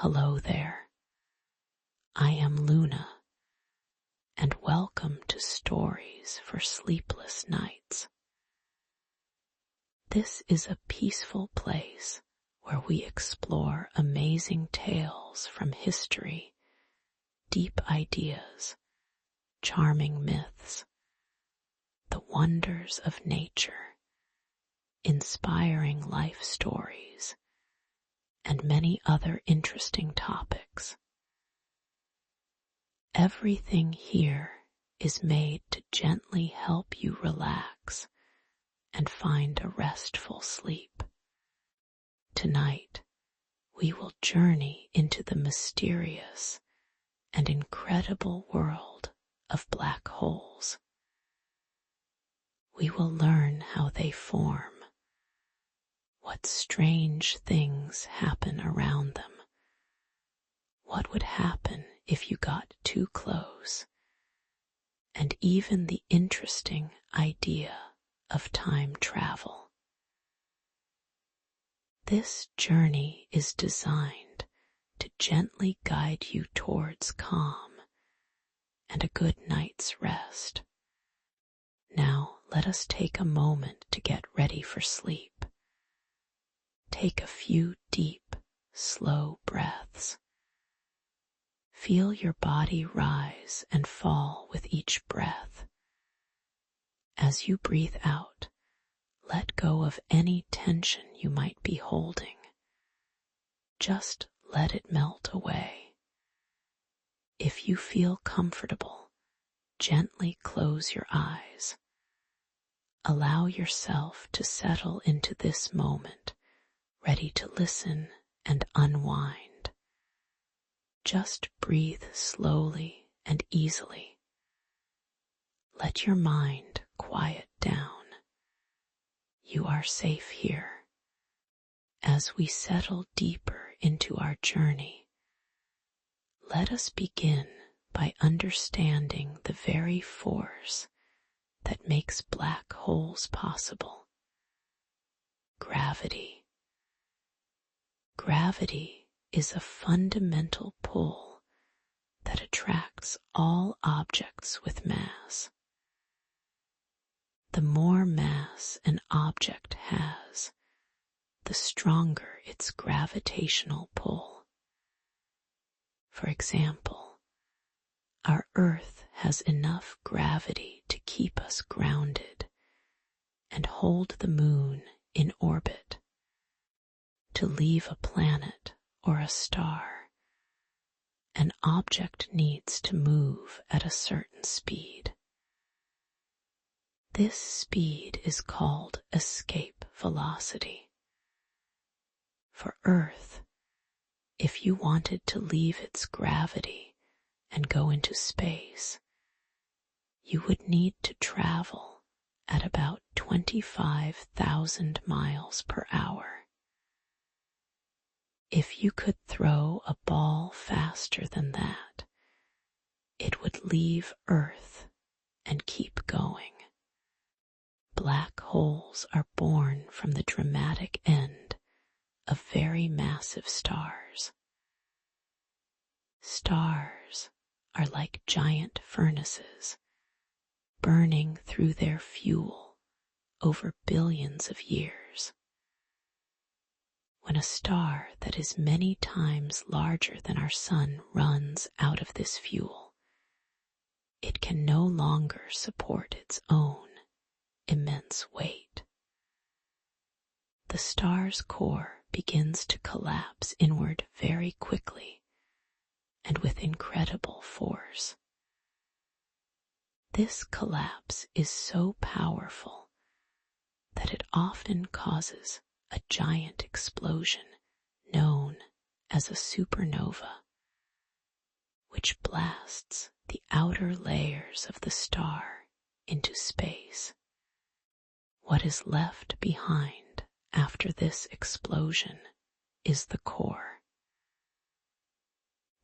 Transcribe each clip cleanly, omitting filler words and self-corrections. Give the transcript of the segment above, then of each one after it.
Hello there. I am Luna, and welcome to Stories for Sleepless Nights. This is a peaceful place where we explore amazing tales from history, deep ideas, charming myths, the wonders of nature, inspiring life stories, and many other interesting topics. Everything here is made to gently help you relax and find a restful sleep. Tonight, we will journey into the mysterious and incredible world of black holes. We will learn how they form, what strange things happen around them, what would happen if you got too close, and even the interesting idea of time travel. This journey is designed to gently guide you towards calm and a good night's rest. Now let us take a moment to get ready for sleep. Take a few deep, slow breaths. Feel your body rise and fall with each breath. As you breathe out, let go of any tension you might be holding. Just let it melt away. If you feel comfortable, gently close your eyes. Allow yourself to settle into this moment, ready to listen and unwind. Just breathe slowly and easily. Let your mind quiet down. You are safe here. As we settle deeper into our journey, let us begin by understanding the very force that makes black holes possible. Gravity. Gravity is a fundamental pull that attracts all objects with mass. The more mass an object has, the stronger its gravitational pull. For example, our Earth has enough gravity to keep us grounded and hold the moon in orbit. To leave a planet or a star, an object needs to move at a certain speed. This speed is called escape velocity. For Earth, if you wanted to leave its gravity and go into space, you would need to travel at about 25,000 miles per hour. If you could throw a ball faster than that, it would leave Earth and keep going. Black holes are born from the dramatic end of very massive stars. Stars are like giant furnaces, burning through their fuel over billions of years. When a star that is many times larger than our sun runs out of this fuel, it can no longer support its own immense weight. The star's core begins to collapse inward very quickly and with incredible force. This collapse is so powerful that it often causes a giant explosion known as a supernova, which blasts the outer layers of the star into space. What is left behind after this explosion is the core.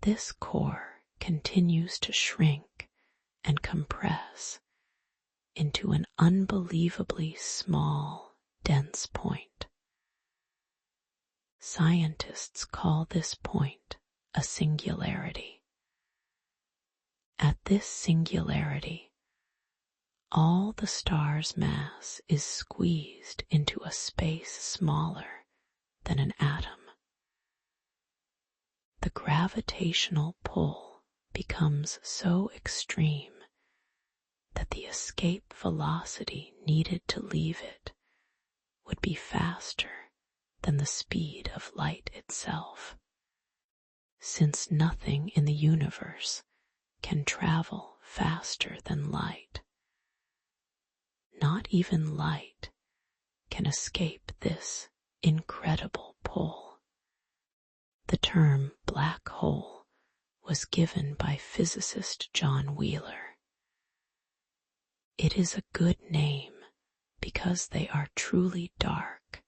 This core continues to shrink and compress into an unbelievably small, dense point. Scientists call this point a singularity. At this singularity, all the star's mass is squeezed into a space smaller than an atom. The gravitational pull becomes so extreme that the escape velocity needed to leave it would be faster than the speed of light itself, since nothing in the universe can travel faster than light. Not even light can escape this incredible pull. The term black hole was given by physicist John Wheeler. It is a good name because they are truly dark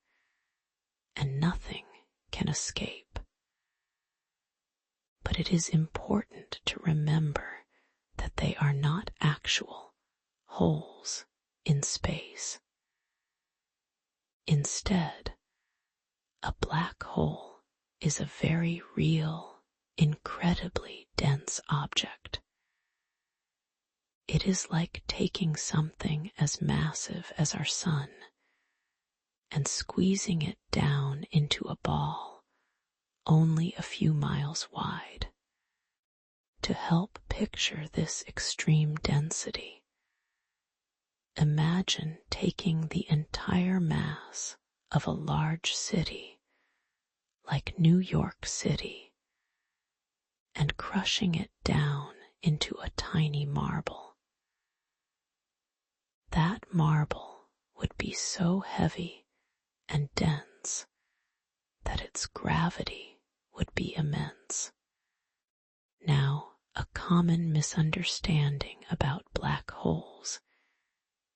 and nothing can escape. But it is important to remember that they are not actual holes in space. Instead, a black hole is a very real, incredibly dense object. It is like taking something as massive as our sun and squeezing it down into a ball only a few miles wide. To help picture this extreme density, imagine taking the entire mass of a large city like New York City and crushing it down into a tiny marble. That marble would be so heavy and dense that its gravity would be immense. Now, a common misunderstanding about black holes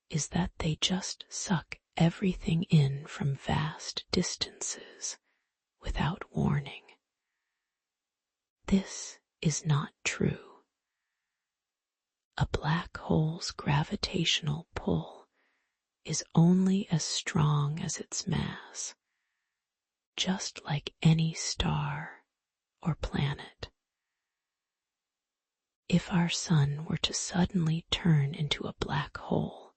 is that they just suck everything in from vast distances without warning. This is not true. A black hole's gravitational pull is only as strong as its mass, just like any star or planet. If our sun were to suddenly turn into a black hole,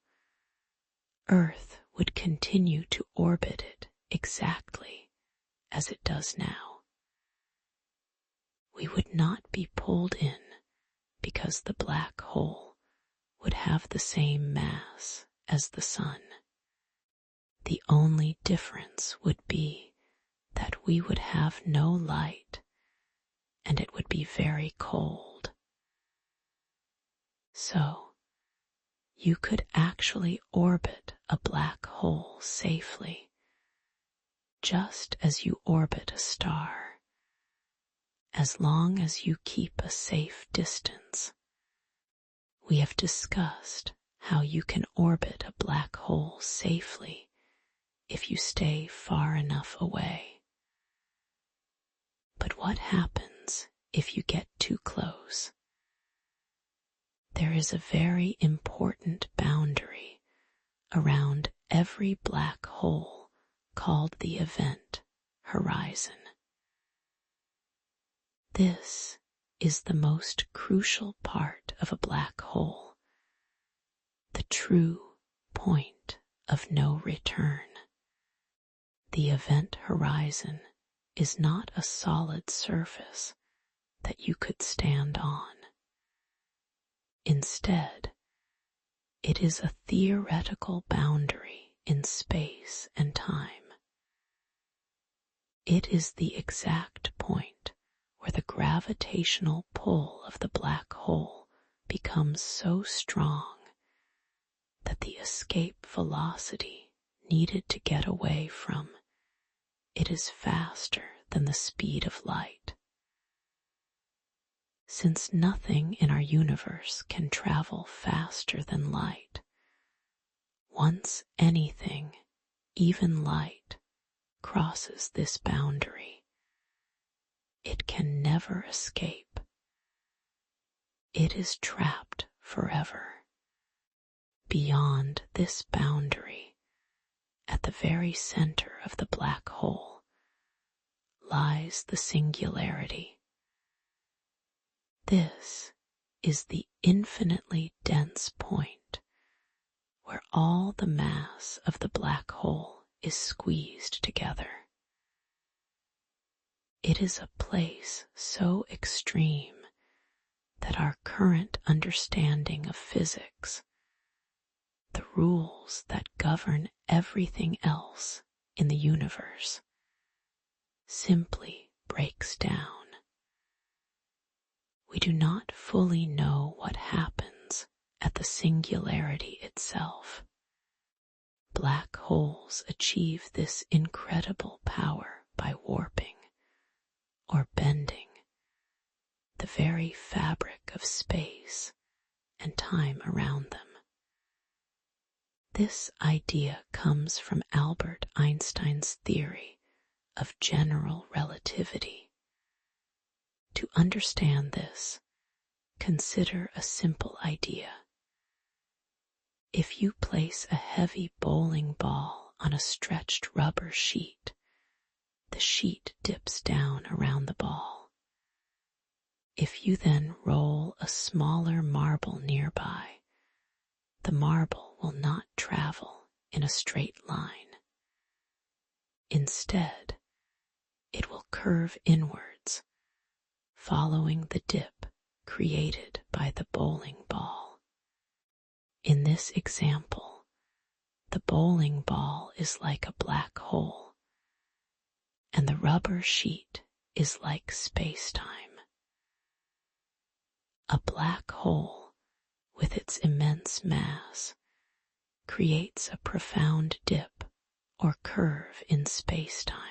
Earth would continue to orbit it exactly as it does now. We would not be pulled in because the black hole would have the same mass as the sun. The only difference would be that we would have no light and it would be very cold. So, you could actually orbit a black hole safely, just as you orbit a star, as long as you keep a safe distance. We have discussed how you can orbit a black hole safely if you stay far enough away. But what happens if you get too close? There is a very important boundary around every black hole called the event horizon. This is the most crucial part of a black hole, the true point of no return. The event horizon is not a solid surface that you could stand on. Instead, it is a theoretical boundary in space and time. It is the exact point where the gravitational pull of the black hole becomes so strong that the escape velocity needed to get away from it is faster than the speed of light. Since nothing in our universe can travel faster than light, once anything, even light, crosses this boundary, it can never escape. It is trapped forever. Beyond this boundary, at the very center of the black hole, lies the singularity, This is the infinitely dense point where all the mass of the black hole is squeezed together. It is a place so extreme that our current understanding of physics, the rules that govern everything else in the universe, simply breaks down. We do not fully know what happens at the singularity itself. Black holes achieve this incredible power by warping or bending the very fabric of space and time around them. This idea comes from Albert Einstein's theory of general relativity. To understand this, consider a simple idea. If you place a heavy bowling ball on a stretched rubber sheet, the sheet dips down around the ball. If you then roll a smaller marble nearby, the marble will not travel in a straight line. Instead, it will curve inwards, following the dip created by the bowling ball. In this example, the bowling ball is like a black hole, and the rubber sheet is like space-time. A black hole, with its immense mass, creates a profound dip or curve in space-time.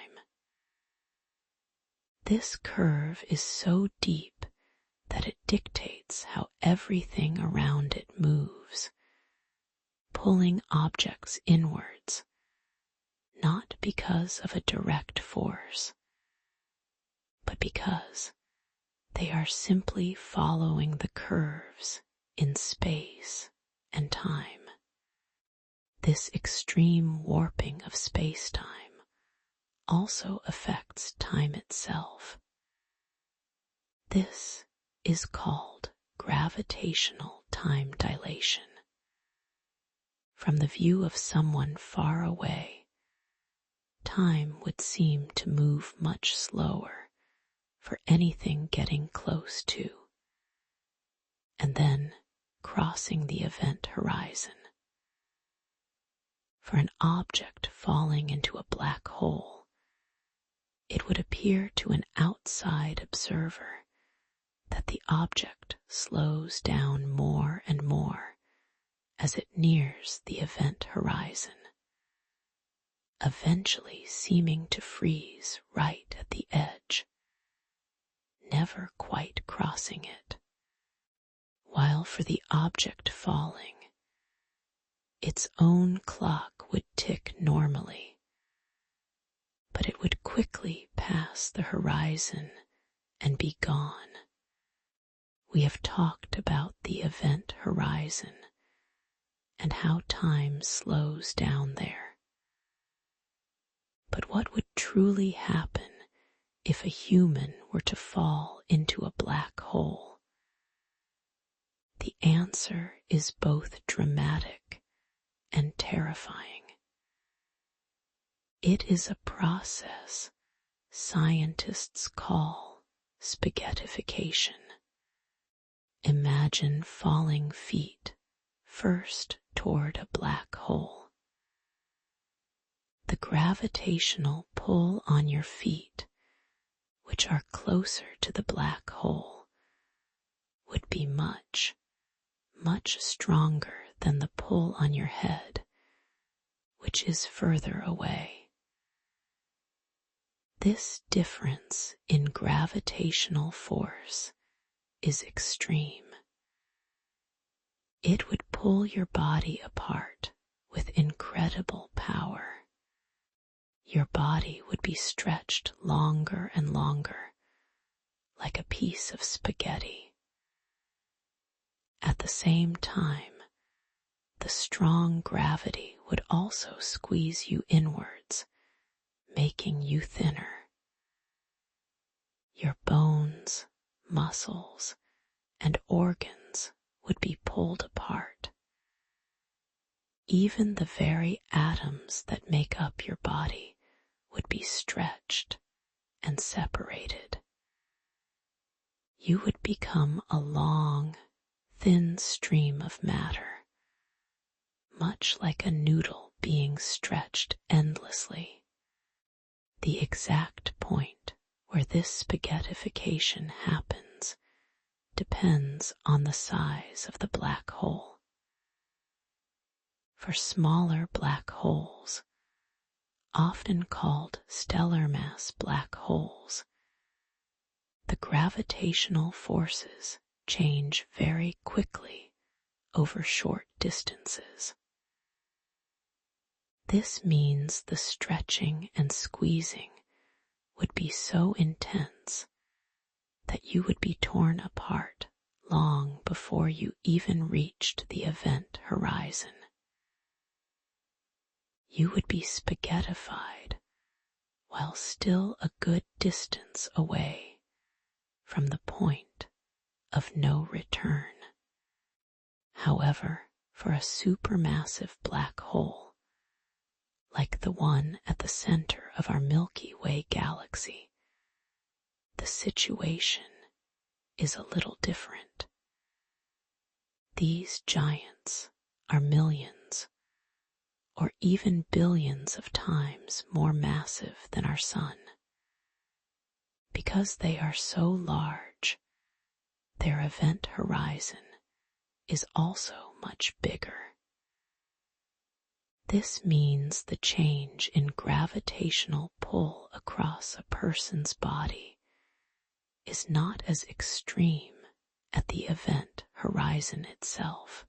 This curve is so deep that it dictates how everything around it moves, pulling objects inwards, not because of a direct force, but because they are simply following the curves in space and time. This extreme warping of space-time also affects time itself. This is called gravitational time dilation. From the view of someone far away, time would seem to move much slower for anything getting close to, and then crossing the event horizon. For an object falling into a black hole, it would appear to an outside observer that the object slows down more and more as it nears the event horizon, eventually seeming to freeze right at the edge, never quite crossing it, while for the object falling, its own clock would tick normally, but it would quickly pass the horizon and be gone. We have talked about the event horizon and how time slows down there. But what would truly happen if a human were to fall into a black hole? The answer is both dramatic and terrifying. It is a process scientists call spaghettification. Imagine falling feet first toward a black hole. The gravitational pull on your feet, which are closer to the black hole, would be much, much stronger than the pull on your head, which is further away. This difference in gravitational force is extreme. It would pull your body apart with incredible power. Your body would be stretched longer and longer, like a piece of spaghetti. At the same time, the strong gravity would also squeeze you inwards, making you thinner. Your bones, muscles, and organs would be pulled apart. Even the very atoms that make up your body would be stretched and separated. You would become a long, thin stream of matter, much like a noodle being stretched endlessly. The exact point where this spaghettification happens depends on the size of the black hole. For smaller black holes, often called stellar mass black holes, the gravitational forces change very quickly over short distances. This means the stretching and squeezing would be so intense that you would be torn apart long before you even reached the event horizon. You would be spaghettified while still a good distance away from the point of no return. However, for a supermassive black hole, like the one at the center of our Milky Way galaxy, the situation is a little different. These giants are millions or even billions of times more massive than our sun. Because they are so large, their event horizon is also much bigger. This means the change in gravitational pull across a person's body is not as extreme at the event horizon itself.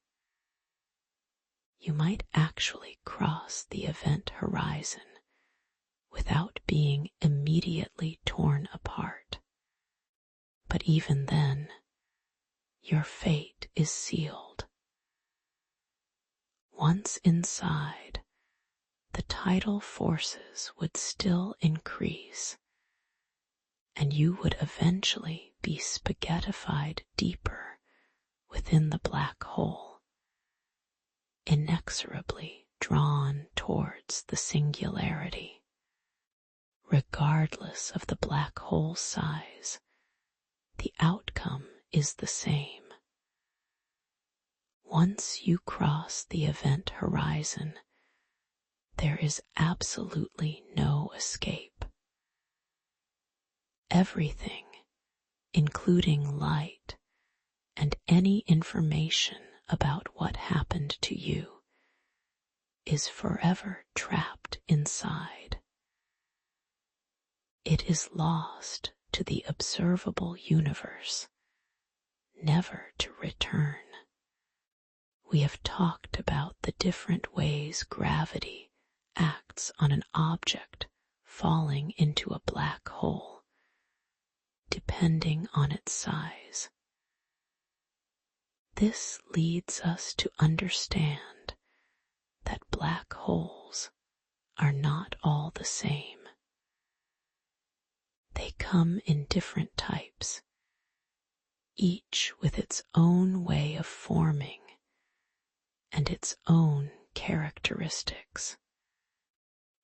You might actually cross the event horizon without being immediately torn apart. But even then, your fate is sealed. Once inside, the tidal forces would still increase, and you would eventually be spaghettified deeper within the black hole, inexorably drawn towards the singularity. Regardless of the black hole's size, the outcome is the same. Once you cross the event horizon, there is absolutely no escape. Everything, including light and any information about what happened to you, is forever trapped inside. It is lost to the observable universe, never to return. We have talked about the different ways gravity acts on an object falling into a black hole, depending on its size. This leads us to understand that black holes are not all the same. They come in different types, each with its own way of forming and its own characteristics.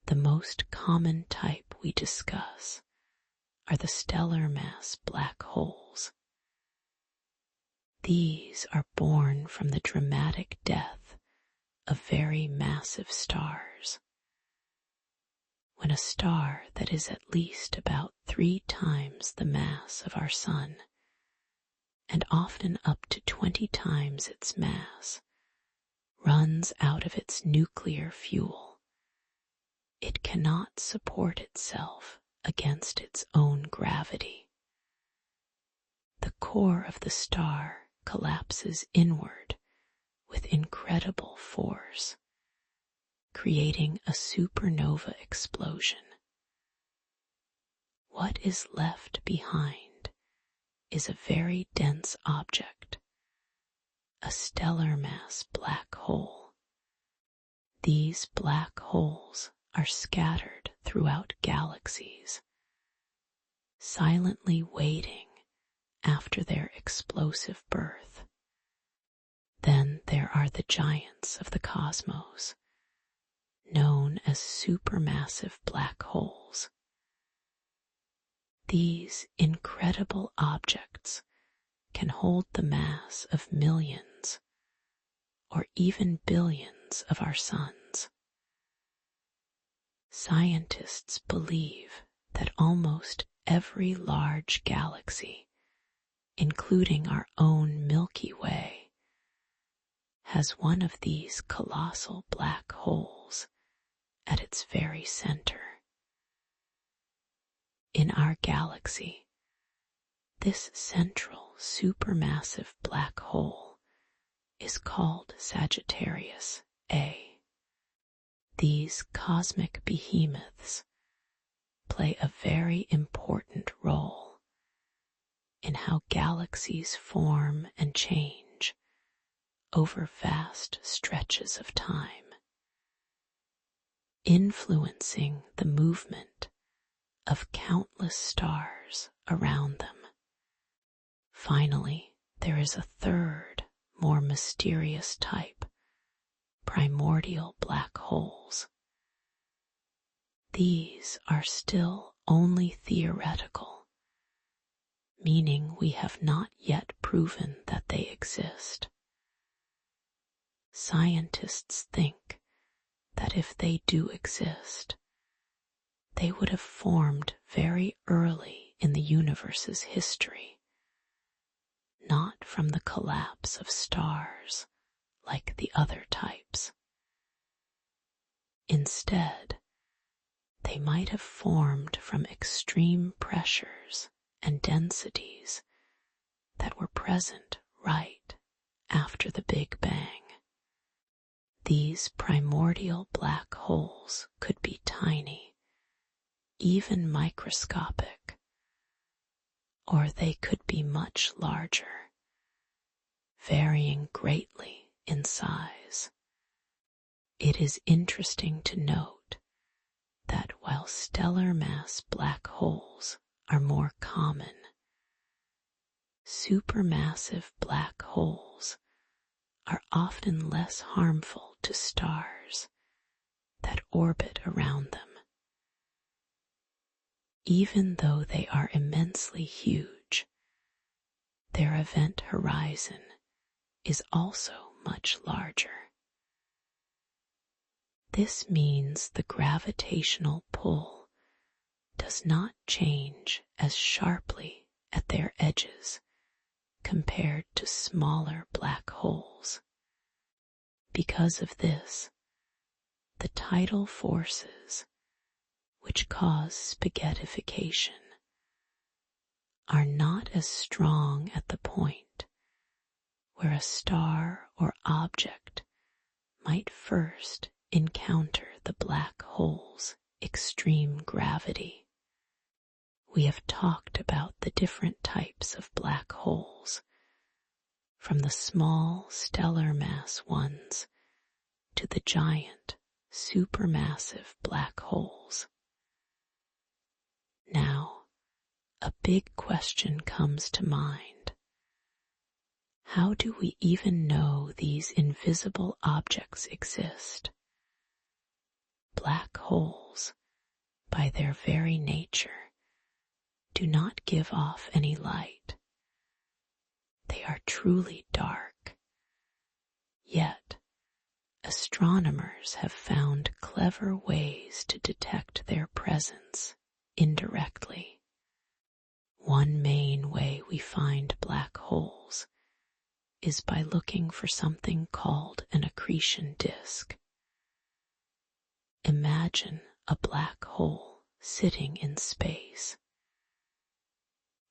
The most common type we discuss are the stellar mass black holes. These are born from the dramatic death of very massive stars. When a star that is at least about 3 times the mass of our sun, and often up to 20 times its mass, runs out of its nuclear fuel, it cannot support itself against its own gravity. The core of the star collapses inward with incredible force, creating a supernova explosion. What is left behind is a very dense object, a stellar mass black hole. These black holes are scattered throughout galaxies, silently waiting after their explosive birth. Then there are the giants of the cosmos, known as supermassive black holes. These incredible objects can hold the mass of millions or even billions of our suns. Scientists believe that almost every large galaxy, including our own Milky Way, has one of these colossal black holes at its very center. In our galaxy, this central supermassive black hole is called Sagittarius A. These cosmic behemoths play a very important role in how galaxies form and change over vast stretches of time, influencing the movement of countless stars around them. Finally, there is a third, more mysterious type, primordial black holes. These are still only theoretical, meaning we have not yet proven that they exist. Scientists think that if they do exist, they would have formed very early in the universe's history, not from the collapse of stars like the other types. Instead, they might have formed from extreme pressures and densities that were present right after the Big Bang. These primordial black holes could be tiny, even microscopic, or they could be much larger, varying greatly in size. It is interesting to note that while stellar mass black holes are more common, supermassive black holes are often less harmful to stars that orbit around them. Even though they are immensely huge, their event horizon is also much larger. This means the gravitational pull does not change as sharply at their edges compared to smaller black holes. Because of this, the tidal forces, which cause spaghettification, are not as strong at the point where a star or object might first encounter the black hole's extreme gravity. We have talked about the different types of black holes, from the small stellar mass ones to the giant supermassive black holes. Now, a big question comes to mind. How do we even know these invisible objects exist? Black holes, by their very nature, do not give off any light. They are truly dark. Yet, astronomers have found clever ways to detect their presence indirectly. One main way we find black holes is by looking for something called an accretion disk. Imagine a black hole sitting in space.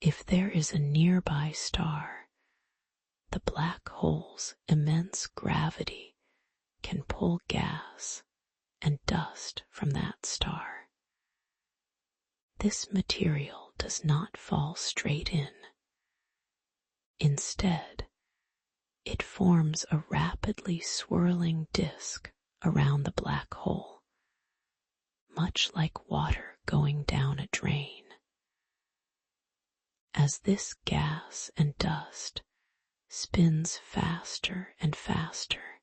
If there is a nearby star, the black hole's immense gravity can pull gas and dust from that star. This material does not fall straight in. Instead, it forms a rapidly swirling disk around the black hole, much like water going down a drain. As this gas and dust spins faster and faster,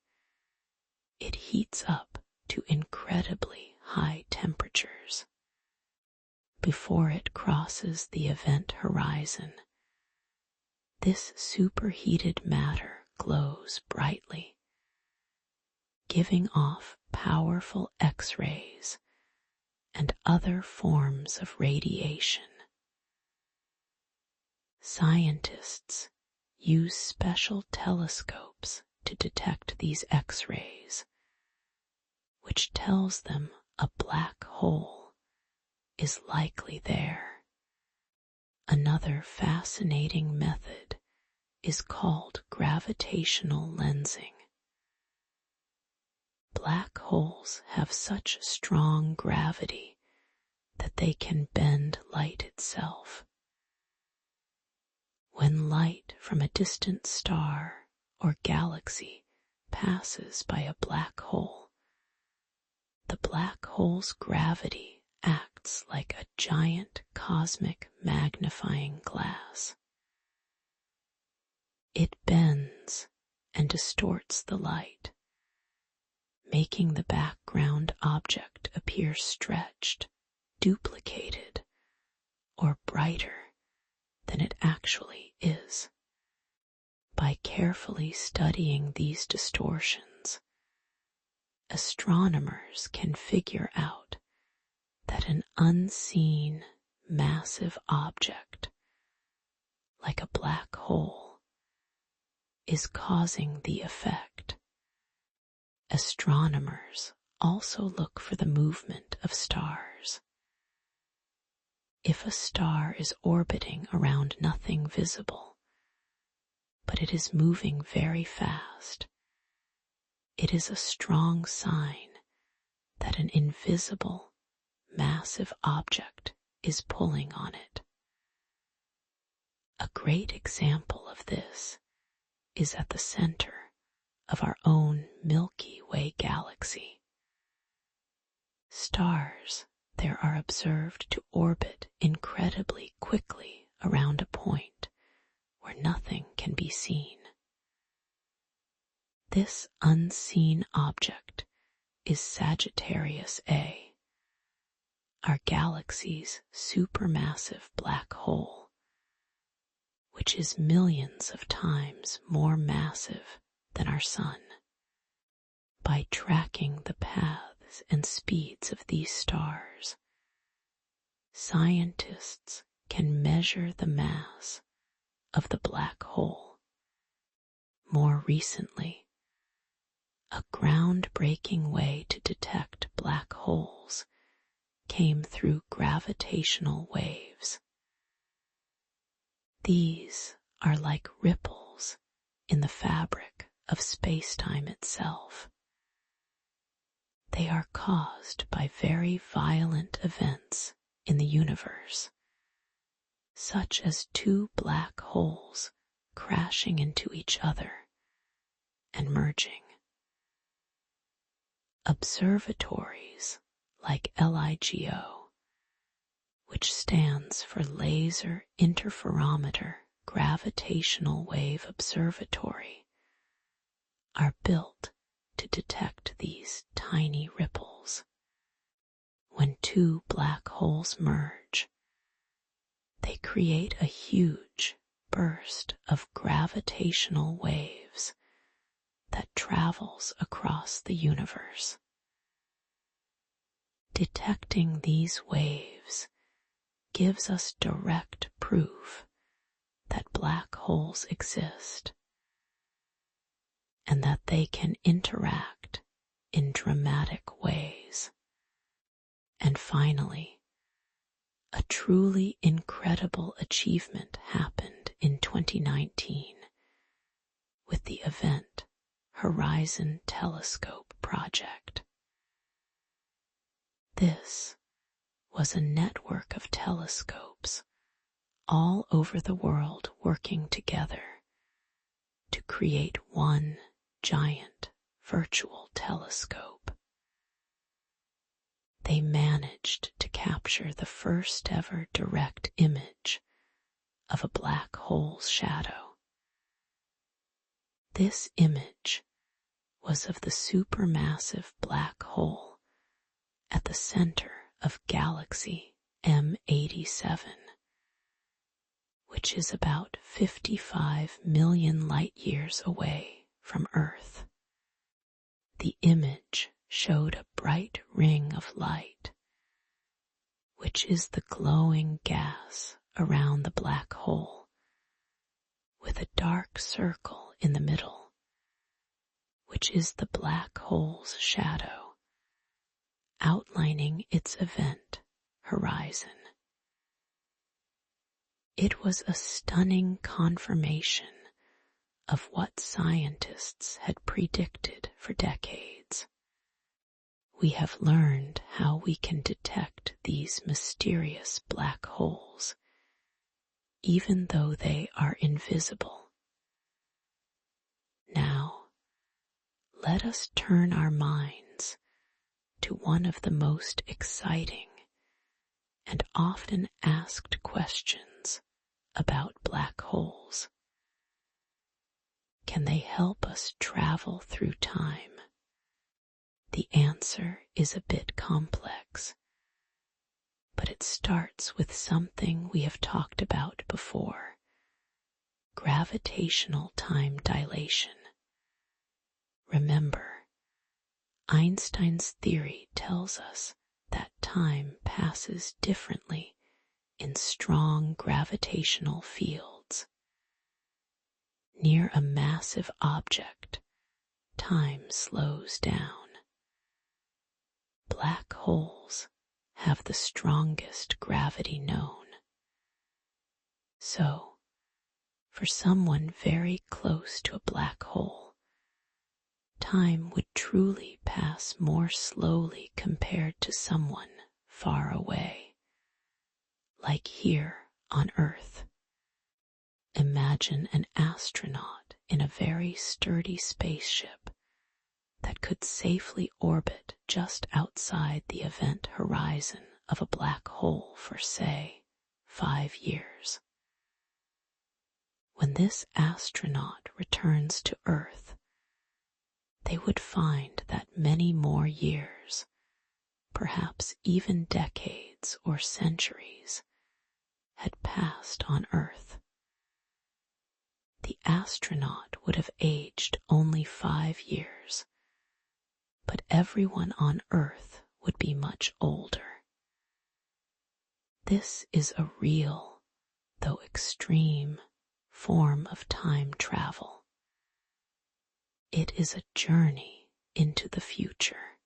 it heats up to incredibly high temperatures. Before it crosses the event horizon, this superheated matter glows brightly, giving off powerful X-rays and other forms of radiation. Scientists use special telescopes to detect these X-rays, which tells them a black hole is likely there. Another fascinating method is called gravitational lensing. Black holes have such strong gravity that they can bend light itself. When light from a distant star or galaxy passes by a black hole, the black hole's gravity acts like a giant cosmic magnifying glass. It bends and distorts the light, making the background object appear stretched, duplicated, or brighter than it actually is. By carefully studying these distortions, astronomers can figure out that an unseen, massive object, like a black hole, is causing the effect. Astronomers also look for the movement of stars. If a star is orbiting around nothing visible, but it is moving very fast, it is a strong sign that an invisible, massive object is pulling on it. A great example of this is at the center of our own Milky Way galaxy. Stars there are observed to orbit incredibly quickly around a point where nothing can be seen. This unseen object is Sagittarius A, our galaxy's supermassive black hole, which is millions of times more massive than our Sun. By tracking the paths and speeds of these stars, scientists can measure the mass of the black hole. More recently, a groundbreaking way to detect black holes came through gravitational waves. These are like ripples in the fabric of space-time itself. They are caused by very violent events in the universe, such as two black holes crashing into each other and merging. Observatories like LIGO, which stands for Laser Interferometer Gravitational Wave Observatory, are built to detect these tiny ripples. When two black holes merge, they create a huge burst of gravitational waves that travels across the universe. Detecting these waves gives us direct proof that black holes exist and that they can interact in dramatic ways. And finally, a truly incredible achievement happened in 2019 with the Event Horizon Telescope project. This was a network of telescopes all over the world working together to create one giant virtual telescope. They managed to capture the first ever direct image of a black hole's shadow. This image was of the supermassive black hole at the center of galaxy M87, which is about 55 million light-years away from Earth. The image showed a bright ring of light, which is the glowing gas around the black hole, with a dark circle in the middle, which is the black hole's shadow, outlining its event horizon. It was a stunning confirmation of what scientists had predicted for decades. We have learned how we can detect these mysterious black holes, even though they are invisible. Now, let us turn our minds to one of the most exciting and often asked questions about black holes. Can they help us travel through time? The answer is a bit complex, but it starts with something we have talked about before: gravitational time dilation. Remember, Einstein's theory tells us that time passes differently in strong gravitational fields. Near a massive object, time slows down. Black holes have the strongest gravity known. So, for someone very close to a black hole, time would truly pass more slowly compared to someone far away, like here on Earth. Imagine an astronaut in a very sturdy spaceship that could safely orbit just outside the event horizon of a black hole for, say, 5 years. When this astronaut returns to Earth, they would find that many more years, perhaps even decades or centuries, had passed on Earth. The astronaut would have aged only 5 years, but everyone on Earth would be much older. This is a real, though extreme, form of time travel. It is a journey into the future.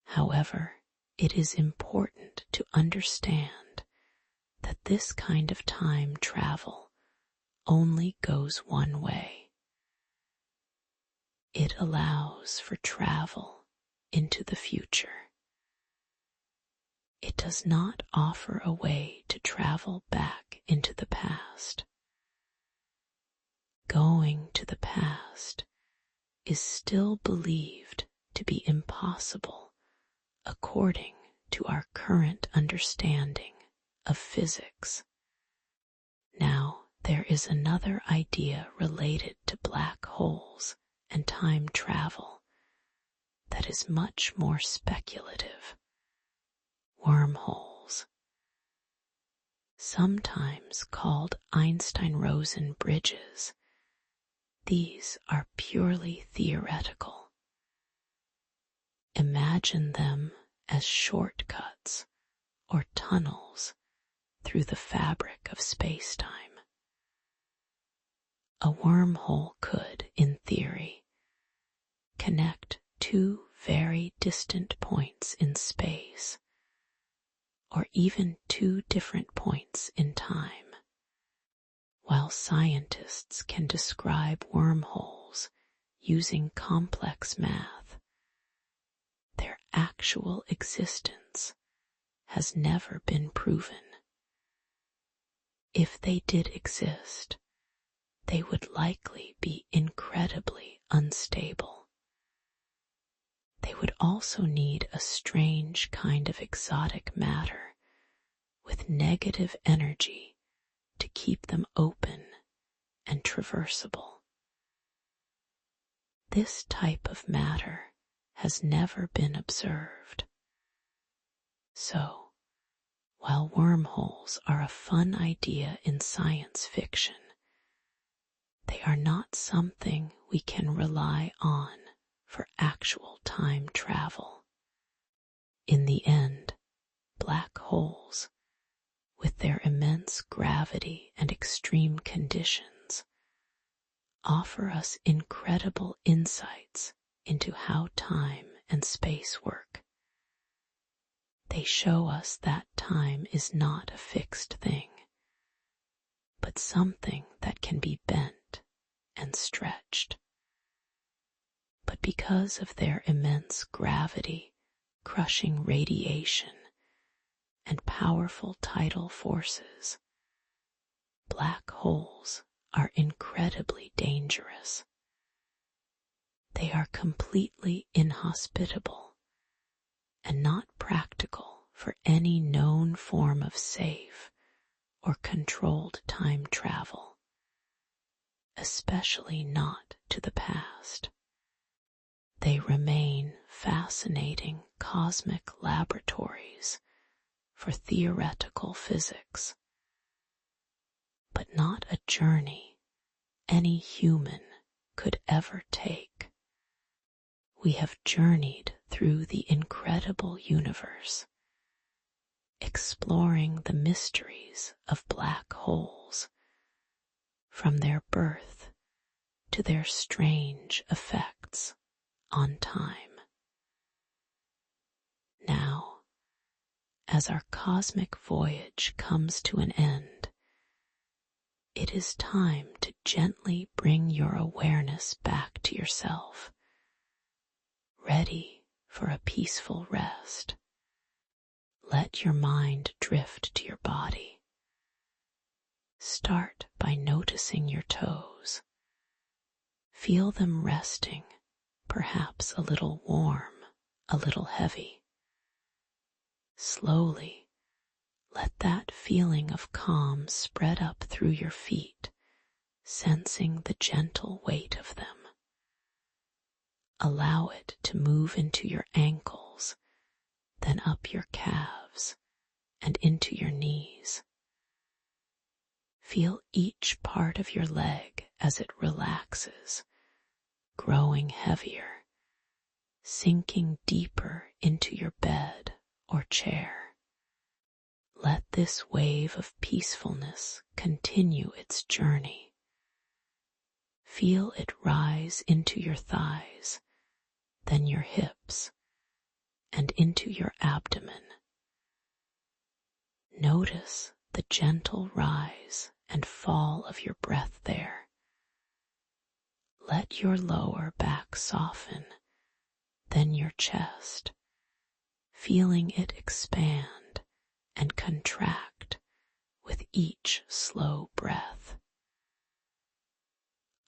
However, it is important to understand that this kind of time travel only goes one way. It allows for travel into the future. It does not offer a way to travel back into the past. Going to the past is still believed to be impossible according to our current understanding of physics. Now, there is another idea related to black holes and time travel that is much more speculative: wormholes. Sometimes called Einstein-Rosen bridges, these are purely theoretical. Imagine them as shortcuts or tunnels through the fabric of space-time. A wormhole could, in theory, connect 2 very distant points in space, or even 2 different points in time. While scientists can describe wormholes using complex math, their actual existence has never been proven. If they did exist, they would likely be incredibly unstable. They would also need a strange kind of exotic matter with negative energy to keep them open and traversable. This type of matter has never been observed. So, while wormholes are a fun idea in science fiction, they are not something we can rely on for actual time travel. In the end, black holes, with their immense gravity and extreme conditions, offer us incredible insights into how time and space work. They show us that time is not a fixed thing, but something that can be bent and stretched. But because of their immense gravity, crushing radiation, and powerful tidal forces, black holes are incredibly dangerous. They are completely inhospitable and not practical for any known form of safe or controlled time travel, especially not to the past. They remain fascinating cosmic laboratories for theoretical physics, but not a journey any human could ever take. We have journeyed through the incredible universe, exploring the mysteries of black holes, from their birth to their strange effects on time. Now, as our cosmic voyage comes to an end, it is time to gently bring your awareness back to yourself, ready for a peaceful rest. Let your mind drift to your body. Start by noticing your toes. Feel them resting, perhaps a little warm, a little heavy. Slowly, let that feeling of calm spread up through your feet, sensing the gentle weight of them. Allow it to move into your ankles, then up your calves and into your knees. Feel each part of your leg as it relaxes, growing heavier, sinking deeper into your bed or chair. Let this wave of peacefulness continue its journey. Feel it rise into your thighs, then your hips, and into your abdomen. Notice the gentle rise and fall of your breath there. Let your lower back soften, then your chest, feeling it expand and contract with each slow breath.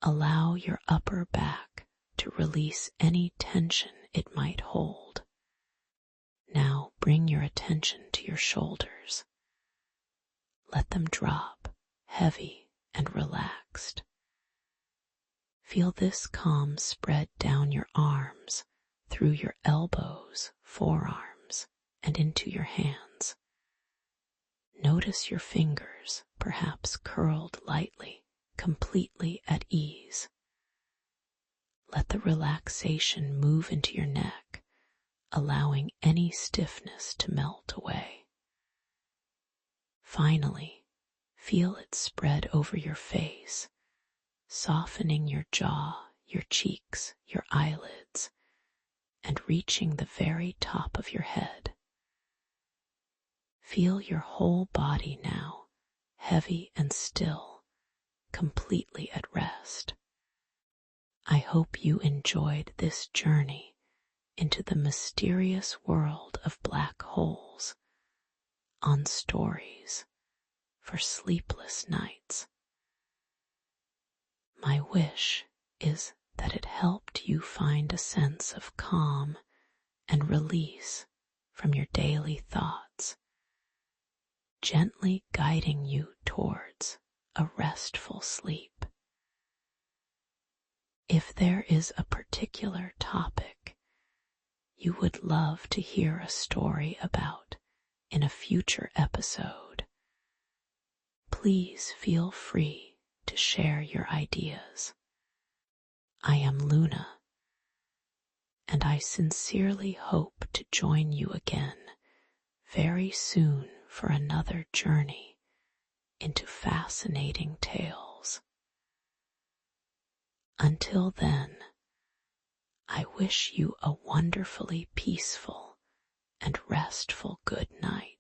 Allow your upper back to release any tension it might hold. Now bring your attention to your shoulders. Let them drop, heavy and relaxed. Feel this calm spread down your arms, through your elbows, forearms, and into your hands. Notice your fingers, perhaps curled lightly, completely at ease. Let the relaxation move into your neck, allowing any stiffness to melt away. Finally, feel it spread over your face, softening your jaw, your cheeks, your eyelids, and reaching the very top of your head. Feel your whole body now, heavy and still, completely at rest. I hope you enjoyed this journey into the mysterious world of black holes on Stories for Sleepless Nights. My wish is that it helped you find a sense of calm and release from your daily thoughts, gently guiding you towards a restful sleep. If there is a particular topic you would love to hear a story about in a future episode, please feel free to share your ideas. I am Luna, and I sincerely hope to join you again very soon for another journey into fascinating tales. Until then, I wish you a wonderfully peaceful and restful good night.